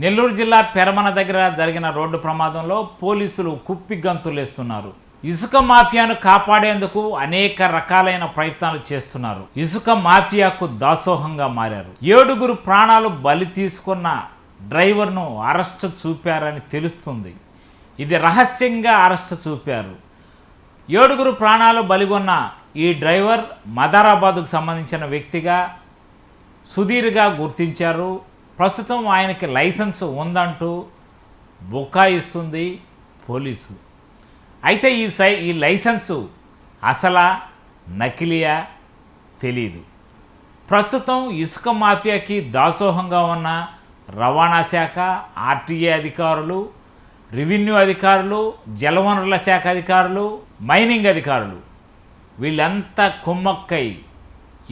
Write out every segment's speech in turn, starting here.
నెల్లూరు జిల్లా పెరమన దగ్గర జరిగిన రోడ్డు ప్రమాదంలో పోలీసులు కుప్పిగంతులేస్తున్నారు. ఇసుక మాఫియాను కాపాడేందుకు అనేక రకాలైన ప్రయత్నాలు చేస్తున్నారు. ఇసుక మాఫియాకు దాసోహంగా మారారు. 7 ప్రాణాలు బలి తీసుకున్న డ్రైవర్ను అరెస్టు చూపారని తెలుస్తుంది. ఇది రహస్యంగా అరెస్టు చూపారు. 7 ప్రాణాలు బలిగొన్న ఈ డ్రైవర్ మదారాబాద్కు సంబంధించిన వ్యక్తిగా సుధీర్గా గుర్తించారు. ప్రస్తుతం ఆయనకి లైసెన్స్ ఉందంటూ బుకాయిస్తుంది పోలీసు. అయితే ఈ లైసెన్సు అసలా నకిలీయా తెలీదు. ప్రస్తుతం ఇసుక మాఫియాకి దాసోహంగా ఉన్న రవాణా శాఖ, ఆర్టీఏ అధికారులు, రెవెన్యూ అధికారులు, జలవనరుల శాఖ అధికారులు, మైనింగ్ అధికారులు వీళ్ళంతా కుమ్మక్కై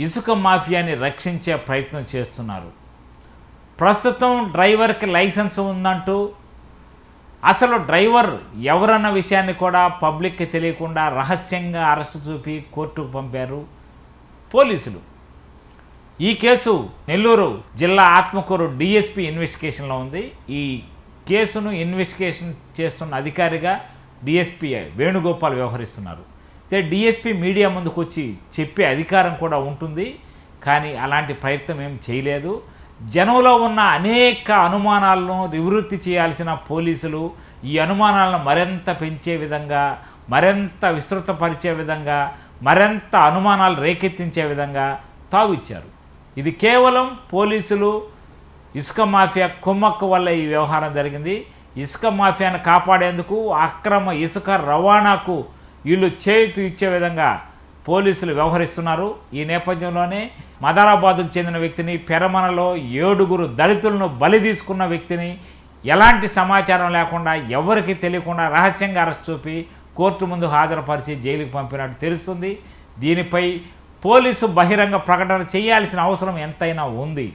ఇసుక మాఫియాని రక్షించే ప్రయత్నం చేస్తున్నారు. ప్రస్తుతం డ్రైవర్కి లైసెన్స్ ఉందంటూ అసలు డ్రైవర్ ఎవరన్న విషయాన్ని కూడా పబ్లిక్కి తెలియకుండా రహస్యంగా అరెస్టు చూపి కోర్టుకు పంపారు పోలీసులు. ఈ కేసు నెల్లూరు జిల్లా ఆత్మకూరు డిఎస్పీ ఇన్వెస్టిగేషన్లో ఉంది. ఈ కేసును ఇన్వెస్టిగేషన్ చేస్తున్న అధికారిగా డిఎస్పీ వేణుగోపాల్ వ్యవహరిస్తున్నారు. అయితే డిఎస్పీ మీడియా ముందుకు వచ్చి చెప్పే అధికారం కూడా ఉంటుంది, కానీ అలాంటి ప్రయత్నం ఏం చేయలేదు. జనంలో ఉన్న అనేక అనుమానాలను నివృత్తి చేయాల్సిన పోలీసులు ఈ అనుమానాలను మరింత పెంచే విధంగా, మరింత విస్తృతపరిచే విధంగా, మరింత అనుమానాలు రేకెత్తించే విధంగా తావిచ్చారు. ఇది కేవలం పోలీసులు ఇసుక మాఫియా కుమ్మక్కు వల్ల ఈ వ్యవహారం జరిగింది. ఇసుక మాఫియాను కాపాడేందుకు, అక్రమ ఇసుక రవాణాకు వీళ్ళు చేతి ఇచ్చే విధంగా పోలీసులు వ్యవహరిస్తున్నారు. ఈ నేపథ్యంలోనే మదారాబాద్కు చెందిన వ్యక్తిని, పెరమనలో 7 దళితులను బలి తీసుకున్న వ్యక్తిని ఎలాంటి సమాచారం లేకుండా, ఎవరికి తెలియకుండా రహస్యంగా అరెస్ట్ చూపి కోర్టు ముందు హాజరుపరిచి జైలుకు పంపినట్టు తెలుస్తుంది. దీనిపై పోలీసు బహిరంగ ప్రకటన చేయాల్సిన అవసరం ఎంతైనా ఉంది.